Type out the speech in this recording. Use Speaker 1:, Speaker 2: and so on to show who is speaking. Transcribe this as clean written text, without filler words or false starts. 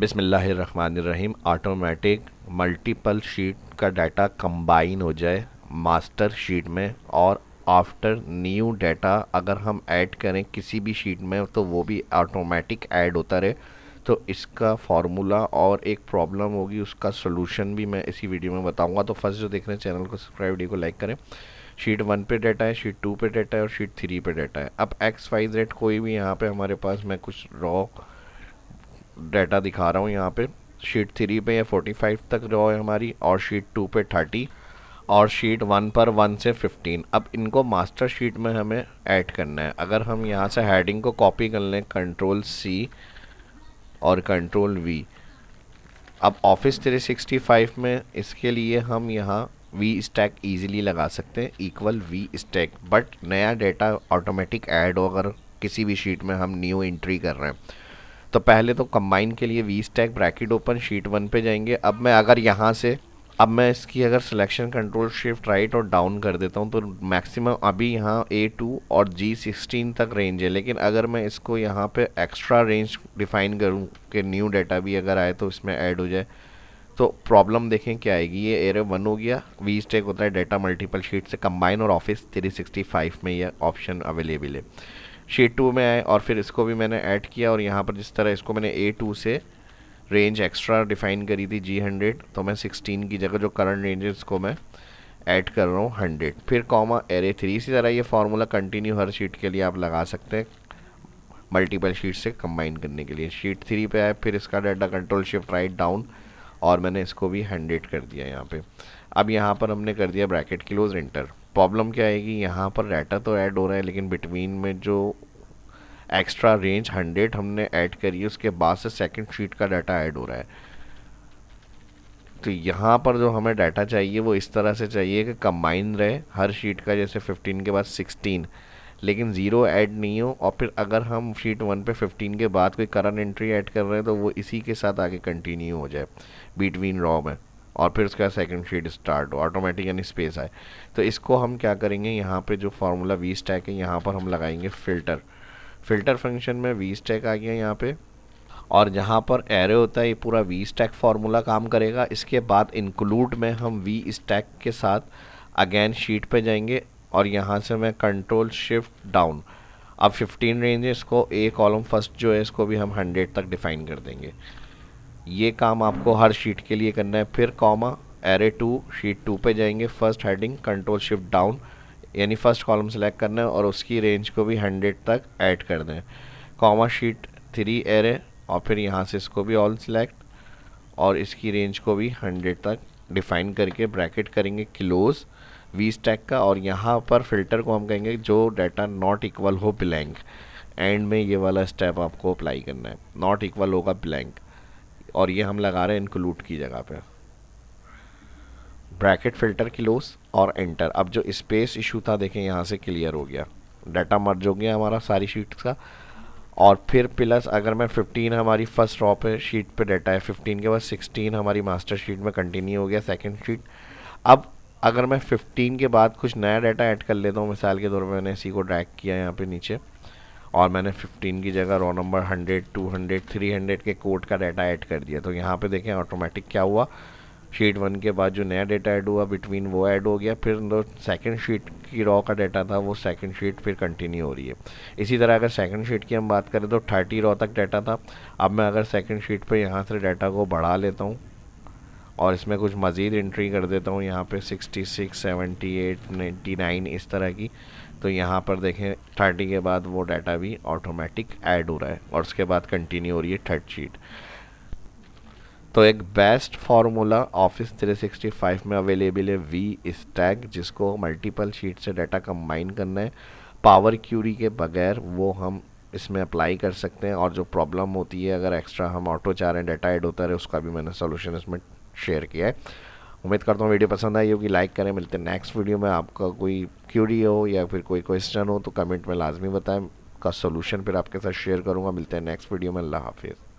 Speaker 1: बिस्मिल्लाहिर्रहमानिर्रहीम। Automatic multiple sheet का data combine हो जाए मास्टर शीट में, और आफ्टर न्यू डाटा अगर हम ऐड करें किसी भी शीट में तो वो भी ऑटोमेटिक ऐड होता रहे। तो इसका फार्मूला और एक प्रॉब्लम होगी, उसका सोल्यूशन भी मैं इसी वीडियो में बताऊंगा। तो फर्स्ट जो देख रहे हैं चैनल को सब्सक्राइब, वीडियो को लाइक करें। शीट 1 पे डाटा है, शीट 2 पे डाटा है और शीट 3 पे डाटा है। अब एक्स वाई जेड कोई भी यहाँ पे हमारे पास मैं कुछ रॉ डाटा दिखा रहा हूँ। यहाँ पे शीट 3 पे या 45 तक रॉ है हमारी, और शीट 2 पे 30, और शीट 1 पर 1 से 15। अब इनको मास्टर शीट में हमें ऐड करना है। अगर हम यहाँ से हेडिंग को कॉपी कर लें, कंट्रोल सी और कंट्रोल वी। अब ऑफिस 365 में इसके लिए हम यहाँ वी स्टैक ईजिली लगा सकते हैं, इक्वल वी स्टैक। बट नया डेटा ऑटोमेटिक ऐड हो अगर किसी भी शीट में हम न्यू एंट्री कर रहे हैं, तो पहले तो कंबाइन के लिए we stack bracket open, sheet 1 पे जाएंगे। अब मैं अगर यहाँ से मैं इसकी अगर सिलेक्शन कंट्रोल शिफ्ट राइट और डाउन कर देता हूँ तो मैक्सिमम अभी यहाँ A2 और G16 तक रेंज है। लेकिन अगर मैं इसको यहाँ पे एक्स्ट्रा रेंज डिफाइन करूँ कि न्यू डाटा भी अगर आए तो इसमें ऐड हो जाए, तो प्रॉब्लम देखें क्या आएगी। ये एरर 1 हो गया। वी स्टैक होता है डाटा मल्टीपल शीट से कंबाइन, और ऑफिस 365 में यह ऑप्शन अवेलेबल है। शीट 2 में आए और फिर इसको भी मैंने ऐड किया, और यहाँ पर जिस तरह इसको मैंने A2 से रेंज एक्स्ट्रा डिफाइन करी थी G100, तो मैं 16 की जगह जो करंट रेंज है इसको मैं ऐड कर रहा हूँ 100। फिर कॉमा एरे 3। इसी तरह ये फार्मूला कंटिन्यू हर शीट के लिए आप लगा सकते हैं मल्टीपल शीट से कंबाइन करने के लिए। शीट 3 पे आए, फिर इसका data control shift write down, और मैंने इसको भी 100 कर दिया यहाँ पे। अब यहाँ पर हमने कर दिया ब्रैकेट क्लोज, एंटर। प्रॉब्लम क्या आएगी, यहाँ पर डाटा तो ऐड हो रहा है लेकिन बिटवीन में जो एक्स्ट्रा रेंज 100 हमने ऐड करी है उसके बाद से सेकंड शीट का डाटा ऐड हो रहा है। तो यहाँ पर जो हमें डाटा चाहिए वो इस तरह से चाहिए कि कंबाइन रहे हर शीट का, जैसे 15 के बाद 16, लेकिन ज़ीरो ऐड नहीं हो। और फिर अगर हम शीट 1 पे 15 के बाद कोई करंट एंट्री ऐड कर रहे हैं तो वो इसी के साथ आगे कंटिन्यू हो जाए बिटवीन रॉ में, और फिर उसका सेकंड शीट स्टार्ट हो ऑटोमेटिक, यानी स्पेस आए। तो इसको हम क्या करेंगे, यहाँ पे जो फार्मूला वी स्टैक है यहाँ पर हम लगाएंगे फ़िल्टर। फ़िल्टर फंक्शन में वी स्टैक आ गया यहाँ पे, और जहाँ पर एरे होता है ये पूरा वी स्टैक फार्मूला काम करेगा। इसके बाद इंक्लूड में हम वी स्टैक के साथ अगेन शीट पे जाएंगे, और यहाँ से मैं कंट्रोल शिफ्ट डाउन। अब 15 रेंज है, इसको ए कॉलम फर्स्ट जो है इसको भी हम 100 तक डिफाइन कर देंगे। ये काम आपको हर शीट के लिए करना है। फिर कॉमा एरे 2, शीट 2 पे जाएंगे, first heading control shift down, यानी फर्स्ट कॉलम सेलेक्ट करना है और उसकी रेंज को भी 100 तक ऐड कर दें। कॉमा शीट 3 एरे, और फिर यहाँ से इसको भी ऑल सेलेक्ट और इसकी रेंज को भी 100 तक डिफाइन करके ब्रैकेट करेंगे क्लोज वी स्टैक का। और यहाँ पर फिल्टर को हम कहेंगे जो डाटा नॉट इक्वल हो ब्लैंक। एंड में ये वाला स्टेप आपको अप्लाई करना है, नॉट इक्वल होगा ब्लैंक, और ये हम लगा रहे हैं इंक्लूड की जगह पे। ब्रैकेट फिल्टर क्लोज और एंटर। अब जो स्पेस इशू था देखें यहाँ से क्लियर हो गया, डाटा मर्ज हो गया हमारा सारी शीट्स का। और फिर प्लस अगर मैं 15 हमारी फर्स्ट रॉ पे शीट पे डाटा है, 15 के बाद 16 हमारी मास्टर शीट में कंटिन्यू हो गया सेकंड शीट। अब अगर मैं 15 के बाद कुछ नया डाटा ऐड कर लेता हूँ, मिसाल के तौर पे मैंने इसी को ड्रैग किया यहाँ पे नीचे, और मैंने 15 की जगह रॉ नंबर 100, 200, 300 के कोड का डाटा ऐड कर दिया, तो यहाँ पे देखें ऑटोमेटिक क्या हुआ, शीट 1 के बाद जो नया डाटा ऐड हुआ बिटवीन वो ऐड हो गया। फिर जो सेकंड शीट की रॉ का डाटा था वो सेकंड शीट फिर कंटिन्यू हो रही है। इसी तरह अगर सेकंड शीट की हम बात करें तो 30 रॉ तक डाटा था। अब मैं अगर सेकंड शीट पे यहाँ से डाटा को बढ़ा लेता हूँ और इसमें कुछ मज़ीद एंट्री कर देता हूँ, यहाँ पे 66, 78, 99 इस तरह की, तो यहाँ पर देखें 30 के बाद वो डाटा भी ऑटोमेटिक ऐड हो रहा है और उसके बाद कंटिन्यू हो रही है थर्ड शीट। तो एक बेस्ट फार्मूला ऑफिस 365 में अवेलेबल है वी स्टैक, जिसको मल्टीपल शीट से डाटा कंबाइन करना है पावर क्यूरी के बगैर, वो हम इसमें अप्लाई कर सकते हैं। और जो प्रॉब्लम होती है अगर एक्स्ट्रा हम ऑटो चाह रहे हैं डाटा ऐड होता रहे, उसका भी मैंने सोल्यूशन इसमें शेयर किया है। उम्मीद करता हूँ वीडियो पसंद आई होगी, लाइक करें। मिलते हैं नेक्स्ट वीडियो में। आपका कोई क्यूरी हो या फिर कोई क्वेश्चन हो तो कमेंट में लाजमी बताएं, का सोल्यूशन फिर आपके साथ शेयर करूँगा। मिलते हैं नेक्स्ट वीडियो में। अल्लाह हाफिज़।